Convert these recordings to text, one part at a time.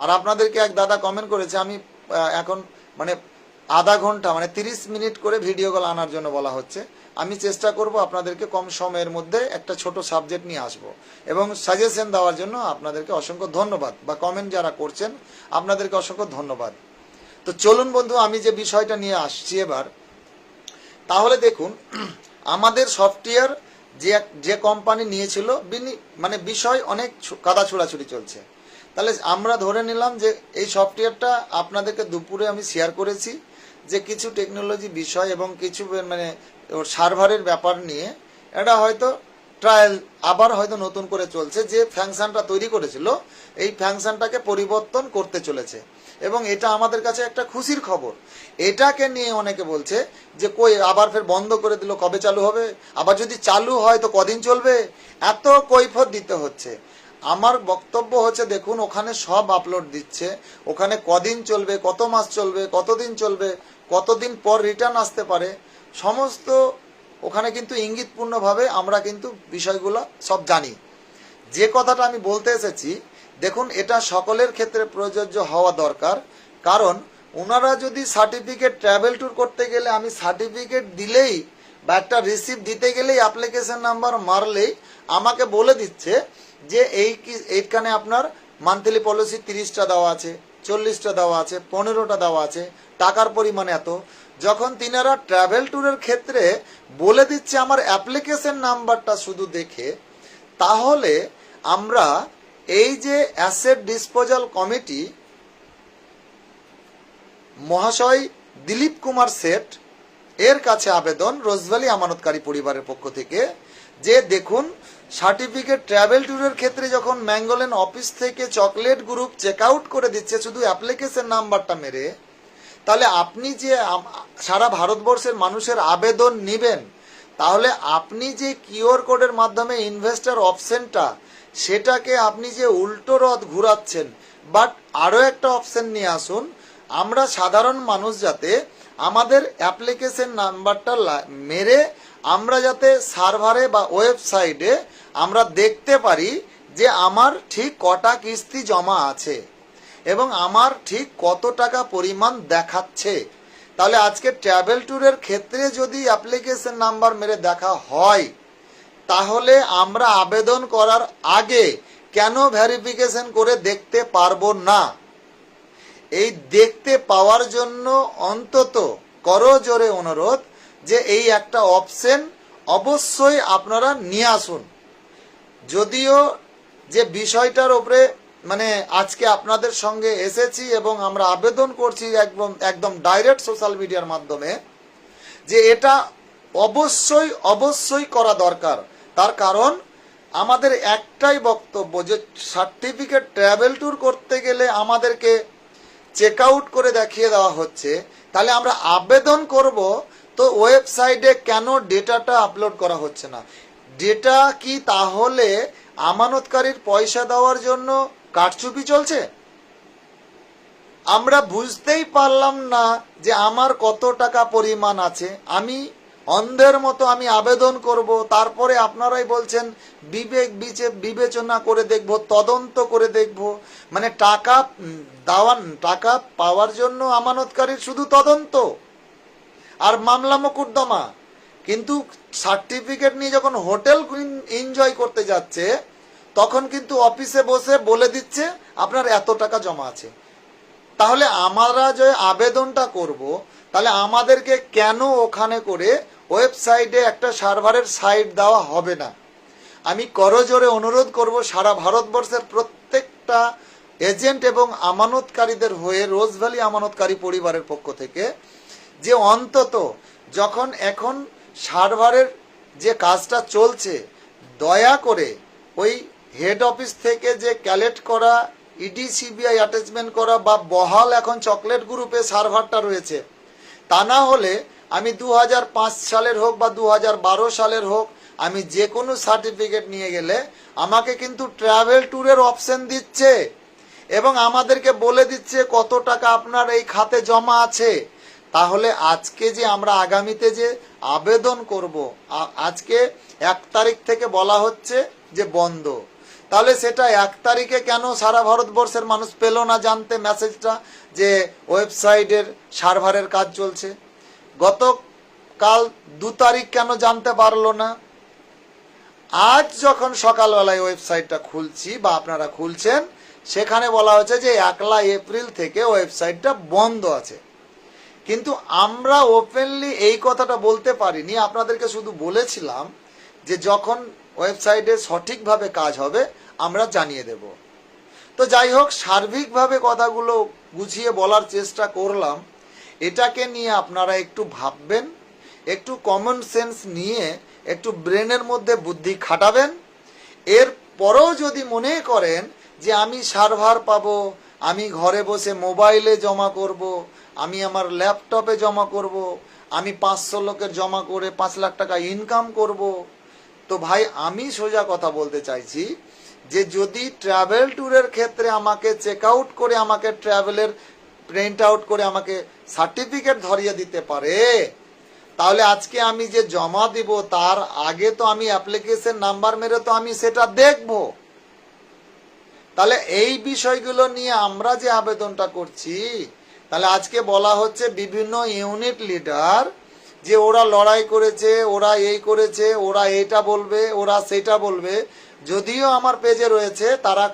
আর আপনাদেরকে এক দাদা কমেন্ট করেছে, আমি এখন মানে আধা ঘন্টা মানে 30 মিনিট করে ভিডিওগুলো আনার জন্য বলা হচ্ছে। আমি চেষ্টা করব আপনাদেরকে কম সময়ের মধ্যে একটা ছোট সাবজেক্ট নিয়ে আসব, এবং সাজেশন দেওয়ার জন্য আপনাদেরকে অসংখ্য ধন্যবাদ, বা কমেন্ট যারা করছেন আপনাদেরকে অসংখ্য ধন্যবাদ। তো চলুন বন্ধু, আমি যে বিষয়টা নিয়ে আসছি এবার, তাহলে দেখুন, আমাদের সফটওয়্যার যে কোম্পানি নিয়েছিল, মানে বিষয় অনেক কাদা ছোড়াছুড়ি চলছে। তাহলে আমরা ধরে নিলাম যে এই সফটওয়্যারটা আপনাদেরকে দুপুরে আমি শেয়ার করেছি, যে কিছু টেকনোলজি বিষয় এবং কিছু মানে সার্ভারের ব্যাপার নিয়ে এটা হয়তো ট্রায়াল আবার হয়তো নতুন করে চলছে। যে ফাংশনটা তৈরি করেছিল এই ফাংশনটাকে পরিবর্তন করতে চলেছে, এবং এটা আমাদের কাছে একটা খুশির খবর। এটাকে নিয়ে অনেকে বলছে যে কই আবার ফের বন্ধ করে দিল, কবে চালু হবে, আবার যদি চালু হয় তো কদিন চলবে, এত কৈফিয়ত দিতে হচ্ছে। আমার বক্তব্য হচ্ছে, দেখুন ওখানে সব আপলোড দিচ্ছে, ওখানে কদিন চলবে, কত মাস চলবে, কতদিন চলবে, কতদিন পর রিটার্ন আসতে পারে, সমস্ত ওখানে কিন্তু ইঙ্গিতপূর্ণভাবে আমরা কিন্তু বিষয়গুলো সব জানি। যে কথাটা আমি বলতে এসেছি, দেখুন এটা সকলের ক্ষেত্রে প্রযোজ্য হওয়া দরকার। কারণ ওনারা যদি সার্টিফিকেট ট্রাভেল ট্যুর করতে গেলে আমি সার্টিফিকেট দিলেই বা একটা রিসিপ্ট দিতে গেলেই অ্যাপ্লিকেশন নাম্বার মারলেই আমাকে বলে দিচ্ছে যে এইখানে আপনার মান্থলি পলিসি 30টা দেওয়া আছে, 40টা দেওয়া আছে, 15টা দেওয়া আছে, টাকার পরিমাণ এত। যখন তিনারা ট্রাভেল ট্যুরের ক্ষেত্রে বলে দিচ্ছে আমার অ্যাপ্লিকেশন নাম্বারটা শুধু দেখে, তাহলে আমরা এই যে অ্যাসেট ডিসপোজাল কমিটি মহাশয় দিলীপ কুমার শেঠ এর কাছে আবেদন, রোজভ্যালি আমানতকারী পরিবারের পক্ষ থেকে, যে দেখুন সার্টিফিকেট ট্রাভেল ট্যুরের ক্ষেত্রে যখন ম্যাঙ্গোলেন অফিস থেকে চকলেট গ্রুপ চেক আউট করে দিচ্ছে শুধু অ্যাপ্লিকেশন নাম্বারটা মেরে, তাহলে আপনি যে সারা ভারতবর্ষের মানুষের আবেদন নেবেন, তাহলে আপনি যে কিউআর কোডের মাধ্যমে ইনভেস্টর অপশনটা সেটাকে আপনি যে উল্টো রথ ঘুরাচ্ছেন, বাট আরও একটা অপশন নিয়ে আসুন, আমরা সাধারণ মানুষ যাতে আমাদের অ্যাপ্লিকেশন নাম্বারটা মেরে আমরা যাতে সার্ভারে বা ওয়েবসাইটে আমরা দেখতে পারি যে আমার ঠিক কটা কিস্তি জমা আছে এবং আমার ঠিক কত টাকা পরিমাণ দেখাচ্ছে। তাহলে আজকে ট্রাভেল ট্যুরের ক্ষেত্রে যদি অ্যাপ্লিকেশন নাম্বার মেরে দেখা হয়, তাহলে আমরা আবেদন করার আগে কেন ভেরিফিকেশন করে দেখতে পারবো না? এই দেখতে পাওয়ার জন্য অন্তত করজোরে অনুরোধ যে এই একটা অপশন অবশ্যই আপনারা নিয়ে আসুন। যদিও যে বিষয়টার উপরে মানে আজকে আপনাদের সঙ্গে এসেছি এবং আমরা আবেদন করছি একদম ডাইরেক্ট সোশ্যাল মিডিয়ার মাধ্যমে, যে এটা অবশ্যই করা দরকার। তার কারণ আমাদের একটাই বক্তব্য যে সার্টিফিকেট ট্রাভেল ট্যুর করতে গেলে আমাদেরকে চেক আউট করে দেখিয়ে দেওয়া হচ্ছে, তাহলে আমরা আবেদন করব তো ওয়েবসাইটে কেন ডেটাটা আপলোড করা হচ্ছে না? ডেটা কি তাহলে আমানতকারীর পয়সা দেওয়ার জন্য কারচুপি চলছে? আমরা বুঝতেই পারলাম না যে আমার কত টাকা পরিমাণ আছে, আমি অন্ধের মতো আমি আবেদন করব, তারপরে আপনারাই বলছেন বিবেচনা করে দেখব, তদন্ত করে দেখব। মানে টাকা পাওয়ার জন্য আমানতকারীর শুধু তদন্ত আর মামলা মোকদ্দমা, কিন্তু সার্টিফিকেট নিয়ে যখন হোটেল এনজয় করতে যাচ্ছে তখন কিন্তু অফিসে বসে বলে দিচ্ছে আপনার এত টাকা জমা আছে। তাহলে আমরা যে আবেদনটা করব, তাহলে আমাদেরকে কেন ওখানে করে ওয়েবসাইটে একটা সার্ভারের সাইট দেওয়া হবে না? আমি করজোরে অনুরোধ করব সারা ভারতবর্ষের প্রত্যেকটা এজেন্ট এবং আমানতকারীদের হয়ে রোজভ্যালি আমানতকারী পরিবারের পক্ষ থেকে, যে অন্তত যখন এখন সার্ভারের যে কাজটা চলছে, দয়া করে ওই হেড অফিস থেকে যে কালেক্ট করা ইডি সিবিআই অ্যাটাচমেন্ট করা বা বহাল এখন চকলেট গ্রুপে সার্ভারটা রয়েছে, তা না হলে আমি 2005 সালের হোক বা 2012 সালের হোক, আমি যে কোনো সার্টিফিকেট নিয়ে গেলে আমাকে কিন্তু ট্রাভেল ট্যুরের অপশন দিচ্ছে এবং আমাদেরকে বলে দিচ্ছে কত টাকা আপনার এই খাতে জমা আছে। তাহলে আজকে যে আমরা আগামীতে যে আবেদন করব, আজকে 1 তারিখ থেকে বলা হচ্ছে যে বন্ধ, তাহলে সেটা 1 তারিখে কেন সারা ভারতবর্ষের মানুষ পেল না জানতে মেসেজটা যে ওয়েবসাইটের সার্ভারের কাজ চলছে? গতকাল 2 তারিখ কেন জানতে পারলো না? আজ যখন সকালবেলায় ওয়েবসাইটটা খুলছি বা আপনারা খুলছেন, সেখানে বলা হয়েছে যে 1 এপ্রিল থেকে ওয়েবসাইটটা বন্ধ আছে। কিন্তু আমরা ওপেনলি এই কথাটা বলতে পারিনি, আপনাদেরকে শুধু বলেছিলাম যে যখন ওয়েবসাইটে সঠিকভাবে কাজ হবে আমরা জানিয়ে দেব। তো যাই হোক, সার্বিকভাবে কথাগুলো গুছিয়ে বলার চেষ্টা করলাম। এটাকে নিয়ে আপনারা একটু ভাববেন, একটু কমন সেন্স নিয়ে একটু ব্রেনের মধ্যে বুদ্ধি খাটাবেন। এর পরেও যদি মনে করেন যে আমি সার্ভার পাবো, আমি ঘরে বসে মোবাইলে জমা করব, আমি আমার ল্যাপটপে জমা করব, আমি 500 লোকের জমা করে 5 লাখ টাকা ইনকাম করব, তো ভাই আমি সোজা কথা বলতে চাইছি যে যদি ট্রাভেল ট্যুরের ক্ষেত্রে আমাকে চেক আউট করে আমাকে ট্রাভেলের প্রিন্ট আউট করে আমাকে সার্টিফিকেট ধরিয়ে দিতে পারে, তাহলে আজকে আমি যে জমা দিব তার আগে তো আমি অ্যাপ্লিকেশন নাম্বার মেরে তো আমি সেটা দেখব। তাহলে এই বিষয়গুলো নিয়ে আমরা যে আবেদনটা করছি, তাহলে আজকে বলা হচ্ছে বিভিন্ন ইউনিট লিডার যে ওরা লড়াই করেছে, ওরা এই করেছে, ওরা এইটা বলবে, ওরা সেটা বলবে। যদিও আমার পেজে রয়েছে, তারা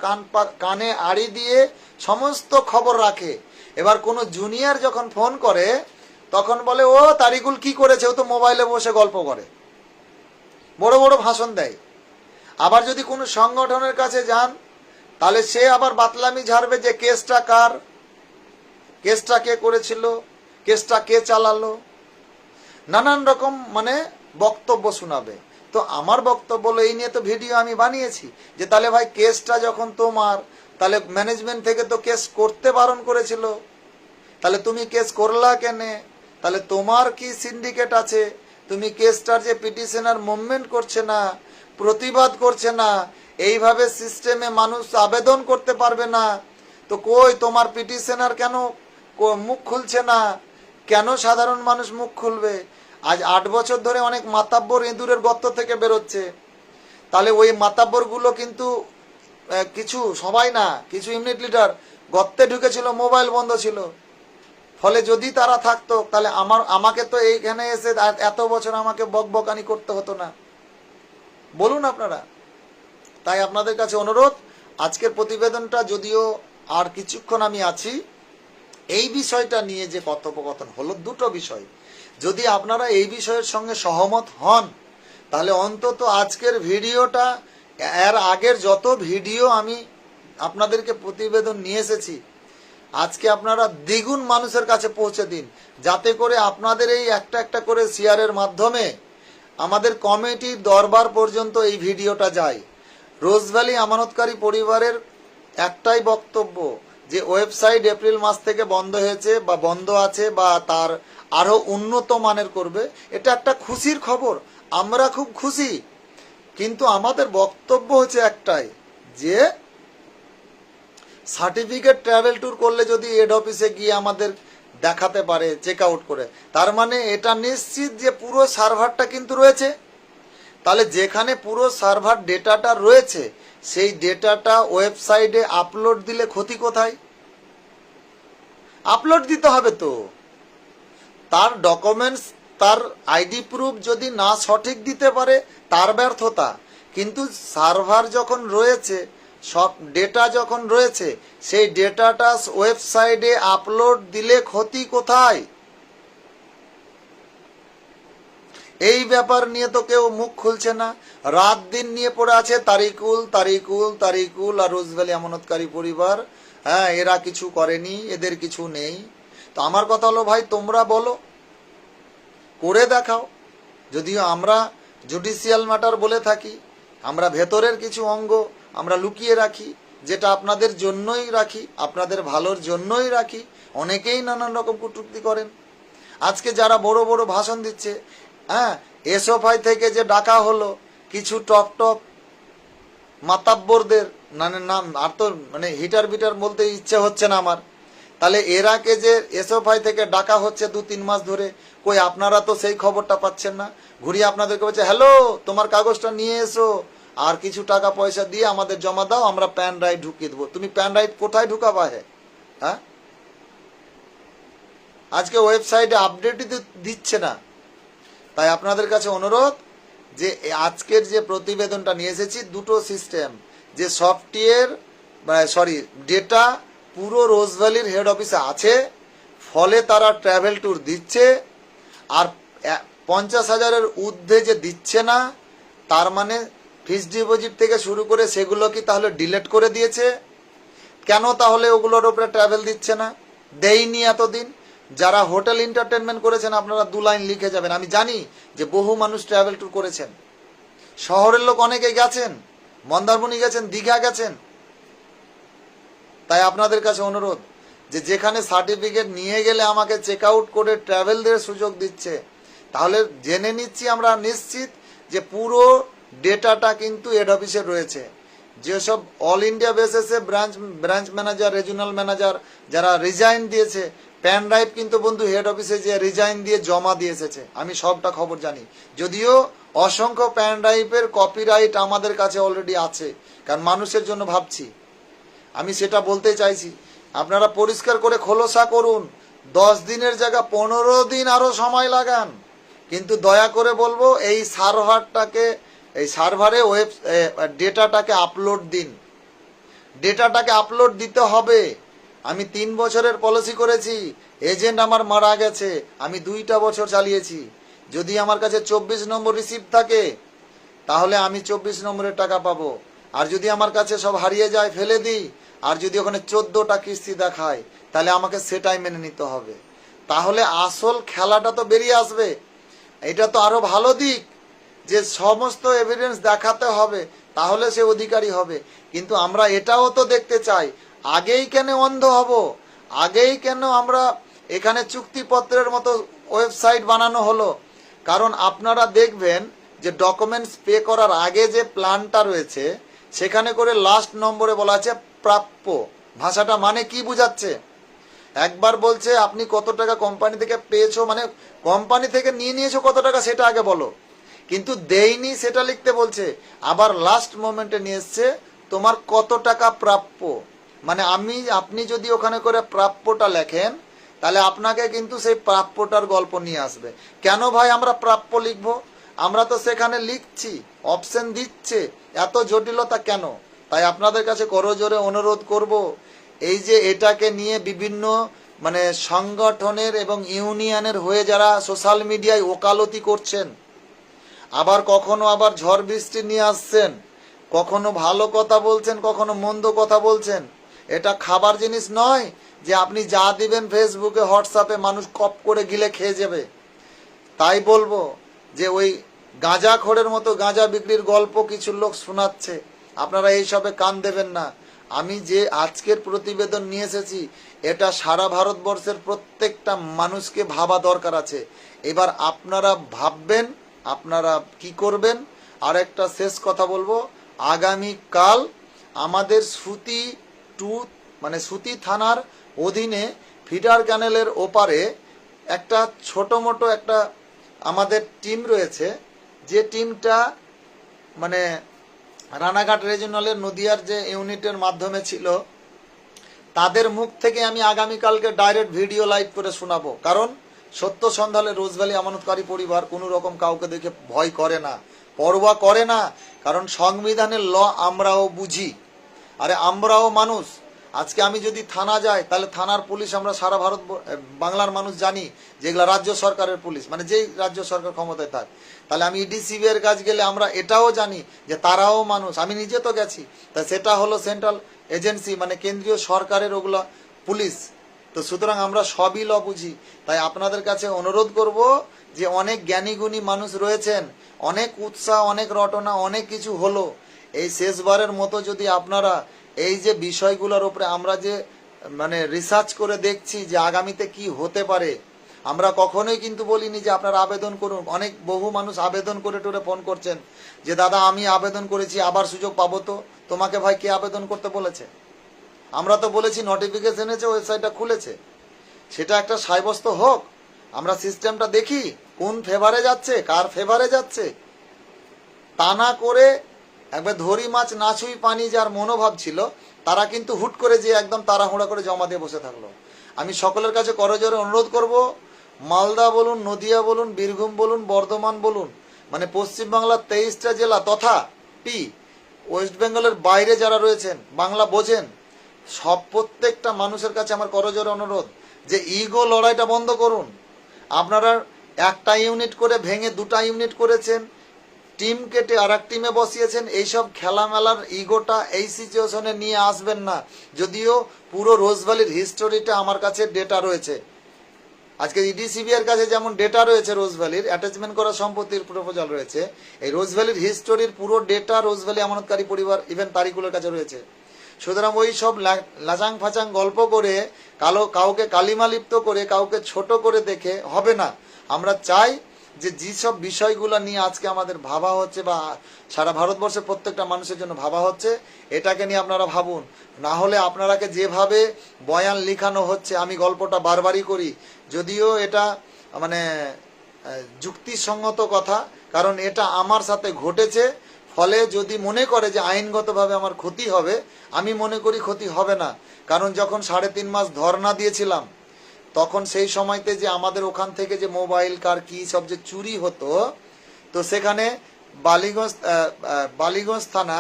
কানে আড়ি দিয়ে সমস্ত খবর রাখে। এবার কোনো জুনিয়র যখন ফোন করে তখন বলে ও তারিকুল কি করেছে, ও তো মোবাইলে বসে গল্প করে, বড় বড় ভাষণ দেয়। আবার যদি কোনো সংগঠনের কাছে যান তাহলে সে আবার বাতলামি ঝাড়বে যে কেসটা কার, কেসটা কে করেছিল, কেসটা কে চালালো, নানান রকম মানে বক্তব্য শোনাবে। তো আমার বক্তব্য হলো, এই নিয়ে তো ভিডিও আমি বানিয়েছি যে তাহলে ভাই কেসটা যখন তোমার, তাহলে ম্যানেজমেন্ট থেকে তো কেস করতে বারণ করেছিল, তাহলে তুমি কেস করলা কেনে? তাহলে তোমার কি সিন্ডিকেট আছে? তুমি কেসটার যে পিটিশনার মুভমেন্ট করছে না, প্রতিবাদ করছে না, এইভাবে সিস্টেমে মানুষ আবেদন করতে পারবে না, তো কই তোমার পিটিশনার কেন মুখ খুলছে না? কেন সাধারণ মানুষ মুখ খুলবে? আজ 8 বছর ধরে অনেক মাতাব্বর ইঁদুরের গর্ত থেকে বেরোচ্ছে। তাহলে ওই মাতাব্বরগুলো কিন্তু কিছু, সবাই না, কিছু ইউনিট লিডার গর্তে ঢুকেছিল, মোবাইল বন্ধ ছিল। ফলে যদি তারা থাকতো তাহলে আমাকে তো এইখানে এসে এত বছর আমাকে বকবকানি করতে হতো না। বলুন আপনারা। তাই আপনাদের কাছে অনুরোধ, আজকের প্রতিবেদনটা যদিও আর কিছুক্ষণ আমি আছি, এই বিষয়টা নিয়ে যে কথোপকথন হলো, দুটো বিষয়, যদি আপনারা এই বিষয়ের সঙ্গে সহমত হন তাহলে অন্তত আজকের ভিডিওটা, এর আগের যত ভিডিও আমি আপনাদেরকে প্রতিবেদন নিয়ে এসেছি, আজকে আপনারা দ্বিগুণ মানুষের কাছে পৌঁছে দিন, যাতে করে আপনাদের এই একটা একটা করে শেয়ারের মাধ্যমে আমাদের কমিটির দরবার পর্যন্ত এই ভিডিওটা যায়। রোজভ্যালি আমানতকারী পরিবারের একটাই বক্তব্য যে ওয়েবসাইট এপ্রিল মাস থেকে বন্ধ হয়েছে বা বন্ধ আছে বা তার আরো উন্নত মানের করবে, এটা একটা খুশির খবর, আমরা খুব খুশি। কিন্তু আমাদের বক্তব্য হচ্ছে একটাই যে সার্টিফিকেট ট্রাভেল ট্যুর করলে যদি হেড অফিসে গিয়ে আমাদের দেখাতে পারে চেক আউট করে, তার মানে এটা নিশ্চিত যে পুরো সার্ভারটা কিন্তু রয়েছে। তাহলে যেখানে পুরো সার্ভার ডেটাটা রয়েছে সেই ডেটাটা ওয়েবসাইটে আপলোড দিলে ক্ষতি কোথায়? আপলোড দিতে হবে তো, তার ডকুমেন্টস, তার আইডি প্রুফ যদি না সঠিক দিতে পারে তার ব্যর্থতা। কিন্তু সার্ভার যখন রয়েছে, সব ডেটা যখন রয়েছে, সেই ডেটাটা ওয়েবসাইটে আপলোড দিলে ক্ষতি কোথায়? এই ব্যাপার নিয়ে তো কেউ মুখ খুলছে না, রাত দিন নিয়ে পড়ে আছে তারিকুল তারিকুল তারিকুল আর রোজভ্যালি আমানতকারী পরিবার, হ্যাঁ এরা কিছু করেনি, এদের কিছু নেই। তো আমার কথা হলো ভাই, তোমরা বলো, করে দেখাও। যদিও আমরা জুডিশিয়াল ম্যাটার বলে থাকি, আমরা ভেতরের কিছু অঙ্গ আমরা লুকিয়ে রাখি, যেটা আপনাদের জন্যই রাখি, আপনাদের ভালোর জন্যই রাখি। অনেকেই নানান রকম কটূক্তি করেন। আজকে যারা বড় বড় ভাষণ দিচ্ছে, হ্যাঁ এসএফআই থেকে যে ডাকা হলো কিছু টপ টপ মাতাব্বরদের, মানে নাম আর তো মানে হিটার বিটার বলতে ইচ্ছে হচ্ছে না আমার, তাহলে এরাকে যে এসএফআই থেকে ডাকা হচ্ছে 2-3 মাস ধরে, কই আপনারা তো সেই খবরটা পাচ্ছেন না। ঘুরিয়ে আপনাদেরকে বলছে হ্যালো তোমার কাগজটা নিয়ে এসো, আর কিছু টাকা পয়সা দিয়ে আমাদের জমা দাও, আমরা প্যান ড্রাইভ ঢুকিয়ে দেবো। তুমি প্যান ড্রাইভ কোথায় ঢুকাবা? হ্যাঁ, আজকে ওয়েবসাইটে আপডেটই দিচ্ছে না। তাই আপনাদের কাছে অনুরোধ যে আজকের যে প্রতিবেদনটা নিয়ে এসেছি, দুটো সিস্টেম, যে সফটওয়্যার ডেটা পুরো রোজভ্যালির হেড অফিসে আছে, ফলে তারা ট্রাভেল ট্যুর দিচ্ছে, আর 50,000-এর ঊর্ধ্বে যে দিচ্ছে না, তার মানে ফিক্সড ডিপোজিট থেকে শুরু করে সেগুলো কি তাহলে ডিলিট করে দিয়েছে? কেন তাহলে ওগুলোর উপরে ট্রাভেল দিচ্ছে না? দেয়নি এতদিন। যারা হোটেল এন্টারটেনমেন্ট করেছেন আপনারা 2 লাইন লিখে যাবেন। আমি জানি যে বহু মানুষ ট্রাভেল ট্যুর করেছেন, শহরের লোক অনেকে গেছেন, মন্দারমণি গেছেন, দীঘা গেছেন। তাই আপনাদের কাছে অনুরোধ যে যেখানে সার্টিফিকেট নিয়ে গেলে আমাকে চেক আউট করে ট্রাভেল দেওয়ার সুযোগ দিচ্ছে, তাহলে জেনে নিচ্ছি আমরা নিশ্চিত যে পুরো ডেটাটা কিন্তু হেড অফিসে রয়েছে। যেসব অল ইন্ডিয়া বেসিসে ব্রাঞ্চ ম্যানেজার, রিজিওনাল ম্যানেজার যারা রিজাইন দিয়েছে, প্যান ড্রাইভ কিন্তু বন্ধু হেড অফিসে যে রিজাইন দিয়ে জমা দিয়ে এসেছে, আমি সবটা খবর জানি। যদিও অসংখ্য প্যান ড্রাইভের কপিরাইট আমাদের কাছে অলরেডি আছে, কারণ মানুষের জন্য ভাবছি। আমি সেটা বলতে চাইছি, আপনারা পরিষ্কার করে খোলসা করুন। 10 দিনের জায়গা 15 দিন আরো সময় লাগান, কিন্তু দয়া করে বলবো এই সার্ভারে ডেটাটাকে আপলোড দিন। ডেটাটাকে আপলোড দিতে হবে। আমি 3 বছরের পলিসি করেছি, এজেন্ট আমার মারা গেছে, আমি 2টা বছর চালিয়েছি। যদি আমার কাছে 24 নম্বর রিসিপ্ট থাকে তাহলে আমি 24 নম্বরের টাকা পাবো, আর যদি আমার কাছে সব হারিয়ে যায় ফেলে দিই, আর যদি ওখানে 14টা কিস্তি দেখায় তাহলে আমাকে সেটাই মেনে নিতে হবে। তাহলে আসল খেলাটা তো বেরিয়ে আসবে। এটা তো আরো ভালো দিক যে সমস্ত এভিডেন্স দেখাতে হবে, তাহলে সে অধিকারী হবে। কিন্তু আমরা এটাও তো দেখতে চাই, আগেই কেন অন্ধ হব? আগেই কেন আমরা এখানে চুক্তিপত্রের মতো ওয়েবসাইট বানানো হলো? কারণ আপনারা দেখবেন যে ডকুমেন্টস পে করার আগে যে প্ল্যানটা রয়েছে সেখানে করে লাস্ট নম্বরে বলা আছে প্রাপ্য। ভাষাটা মানে কি বুঝাচ্ছে? একবার বলছে আপনি কত টাকা কোম্পানি থেকে পেয়েছো, মানে কোম্পানি থেকে নিয়েছো কত টাকা সেটা আগে বলো, কিন্তু দেইনি সেটা লিখতে বলছে। আবার লাস্ট মোমেন্টে নিয়ে এসছে তোমার কত টাকা প্রাপ্য, মানে আপনি যদি ওখানে করে প্রাপ্যটা লেখেন তাহলে আপনাকে কিন্তু সেই প্রাপ্যটার গল্প নিয়ে আসবে। কেন ভাই আমরা প্রাপ্য লিখবো? আমরা তো সেখানে লিখছি, অপশন দিচ্ছে, এত জটিলতা কেন? তাই আপনাদের কাছে করজোরে অনুরোধ করব, এই যে এটাকে নিয়ে বিভিন্ন মানে সংগঠনের এবং ইউনিয়নের হয়ে যারা সোশ্যাল মিডিয়ায় ওকালতি করছেন, আবার কখনো আবার ঝড় বৃষ্টি নিয়ে আসছেন, কখনো ভালো কথা বলছেন, কখনো মন্দ কথা বলছেন, এটা খাবার জিনিস নয় যে আপনি যা দিবেন ফেসবুকে হোয়াটসঅ্যাপে মানুষ কপ করে গিলে খেয়ে যাবে। তাই বলবো যে ওই গাঁজাখোরের মতো গাঁজা বিক্রির গল্প কিছু লোক শোনাচ্ছে, আপনারা এইসবে কান দেবেন না। আমি যে আজকের প্রতিবেদন নিয়ে এসেছি এটা সারা ভারতবর্ষের প্রত্যেকটা মানুষকে ভাবা দরকার আছে। এবার আপনারা ভাববেন আপনারা কি করবেন। আর একটা শেষ কথা বলবো, আগামীকাল আমাদের সুতি থানার অধীনে ফিডার ক্যানেলের ওপারে একটা ছোট মোটো একটা আমাদের টিম রয়েছে, যে টিমটা মানে রানাঘাট রিজিওনালের নদিয়ার যে ইউনিটের মাধ্যমে ছিল, তাদের মুখ থেকে আমি আগামীকালকে ডাইরেক্ট ভিডিও লাইভ করে শোনাবো। কারণ সত্য সন্ধানে রোজভ্যালি আমানতকারী পরিবার কোনো রকম কাউকে দেখে ভয় করে না, পরোয়া করে না। কারণ সংবিধানের ল আমরাও বুঝি, আরে আমরাও মানুষ। আজকে আমি যদি থানা যাই তাহলে থানার পুলিশ আমরা সারা ভারত বাংলার মানুষ জানি যেগুলা রাজ্য সরকারের পুলিশ, মানে যেই রাজ্য সরকার ক্ষমতায় থাক। তাহলে আমি ইডিসিবি এর কাজ গেলে আমরা এটাও জানি যে তারাও মানুষ, আমি নিজে তো গেছি। তা সেটা হলো সেন্ট্রাল এজেন্সি, মানে কেন্দ্রীয় সরকারের ওগুলা পুলিশ। তো সুতরাং আমরা সবই ল বুঝি। তাই আপনাদের কাছে অনুরোধ করব যে অনেক জ্ঞানীগুণী মানুষ রয়েছেন, অনেক উৎসাহ, অনেক রটনা, অনেক কিছু হলো। এই শেষবারের মতো যদি আপনারা এই যে বিষয়গুলোর উপরে আমরা যে মানে রিসার্চ করে দেখছি যে আগামীতে কি হতে পারে, আমরা কখনোই কিন্তু বলিনি যে আপনারা আবেদন করুন। বহু মানুষ আবেদন করে টোরে ফোন করছেন যে দাদা আমি আবেদন করেছি, আবার সুযোগ পাবো তো? তোমাকে ভাই কে আবেদন করতে বলেছে? আমরা তো বলেছি নোটিফিকেশন এসেছে, ওয়েবসাইটটা খুলেছে, সেটা একটা সাব্যস্ত হোক। আমরা সিস্টেমটা দেখি কোন ফেভারে যাচ্ছে, কার ফেভারে যাচ্ছে। তা না করে একবার ধরি মাছ না ছুঁই পানি যার মনোভাব ছিল, তারা কিন্তু হুট করে যে একদম তাড়াহুড়া করে জমা দিয়ে বসে থাকলো। আমি সকলের কাছে করজোরে অনুরোধ করব, মালদা বলুন, নদিয়া বলুন, বীরভূম বলুন, বর্ধমান বলুন, মানে পশ্চিমবাংলার 23টা জেলা তথা ওয়েস্ট বেঙ্গলের বাইরে যারা রয়েছেন, বাংলা বোঝেন, প্রত্যেকটা মানুষের কাছে আমার করজোরে অনুরোধ যে ইগো লড়াইটা বন্ধ করুন। আপনারা একটা ইউনিট করে ভেঙে 2টা ইউনিট করেছেন, টিম কেটে আর এক টিমে বসিয়েছেন। এইসব খেলামেলার ইগোটা এই সিচুয়েশনে নিয়ে আসবেন না। যদিও পুরো রোজভ্যালির হিস্টোরিটা আমার কাছে ডেটা রয়েছে, আজকে ইডিসিবি এর কাছে যেমন ডেটা রয়েছে, রোজভ্যালির অ্যাটাচমেন্ট করা সম্পত্তির প্রপোজাল রয়েছে, এই রোজভ্যালির হিস্টোরির পুরো ডেটা রোজভ্যালি আমানতকারী পরিবার ইভেন তারিকুলের কাছে রয়েছে। সুতরাং ওই সব লাচাং ফাচাং গল্প করে কাউকে কালিমা লিপ্ত করে কাউকে ছোট করে দেখে হবে না। আমরা চাই যে যেসব বিষয়গুলো নিয়ে আজকে আমাদের ভাবা হচ্ছে বা সারা ভারতবর্ষের প্রত্যেকটা মানুষের জন্য ভাবা হচ্ছে, এটাকে নিয়ে আপনারা ভাবুন। না হলে আপনারাকে যেভাবে বয়ান লিখানো হচ্ছে, আমি গল্পটা বারবারই করি, যদিও এটা মানে যুক্তিসঙ্গত কথা, কারণ এটা আমার সাথে ঘটেছে। ফলে যদি মনে করে যে আইনগতভাবে আমার ক্ষতি হবে, আমি মনে করি ক্ষতি হবে না। কারণ যখন 3.5 মাস ধর্ণা দিয়েছিলাম, তখন সেই সময়তে যে আমাদের ওখান থেকে যে মোবাইল কার কি সব যে চুরি হতো, তো সেখানে বালিগঞ্জ থানা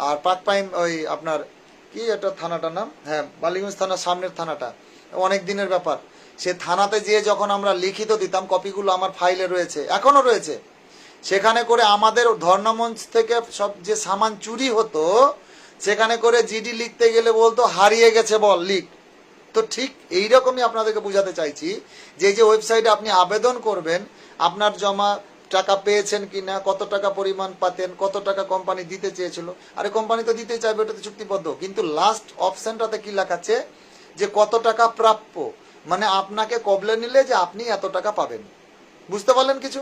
আর পাকপাইম ওই আপনার কি এটা থানাটার নাম, হ্যাঁ বালিগঞ্জ থানার সামনের থানাটা, অনেক দিনের ব্যাপার। সে থানাতে যেয়ে যখন আমরা লিখিত দিতাম, কপিগুলো আমার ফাইলে রয়েছে, এখনো রয়েছে, সেখানে করে আমাদের ধর্ণামঞ্চ থেকে সব যে সামান চুরি হতো, সেখানে করে জিডি লিখতে গেলে বলতো হারিয়ে গেছে বল লিখ। তো ঠিক এইরকমই আপনাদেরকে বোঝাতে চাইছি যে এই যে ওয়েবসাইটে আপনি আবেদন করবেন, আপনার জমা টাকা পেয়েছেন কিনা, কত টাকা পরিমাণ পাতেন, কত টাকা কোম্পানি দিতে চেয়েছিল, আরে কোম্পানি তো দিতেই চাইবে, ওটা তো চুক্তিবদ্ধ। কিন্তু লাস্ট অপশনটাতে কি লেখাচ্ছে যে কত টাকা প্রাপ্য, মানে আপনাকে কবলে নিলে যে আপনি এত টাকা পাবেন। বুঝতে পারলেন কিছু?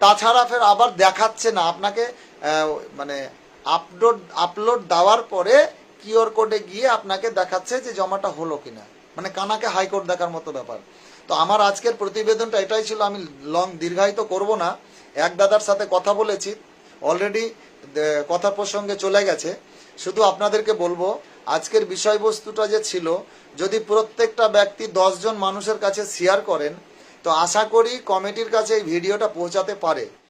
তাছাড়া ফের আবার দেখাচ্ছে না আপনাকে, মানে আপলোড দেওয়ার পরে কিউআর কোডে গিয়ে আপনাকে দেখাচ্ছে যে জমাটা হলো কিনা, মানে কানাকে হাইকোর্ট দেখার মতো ব্যাপার। তো আমার আজকের প্রতিবেদনটা এটাই ছিল, আমি দীর্ঘায়িত করব না। এক দাদার সাথে কথা বলেছি, অলরেডি কথা প্রসঙ্গে চলে গেছে। শুধু আপনাদেরকে বলবো, আজকের বিষয়বস্তুটা যে ছিল, যদি প্রত্যেকটা ব্যক্তি 10 জন মানুষের কাছে শেয়ার করেন, তো আশা করি কমিটির কাছে এই ভিডিওটা পৌঁছাতে পারে।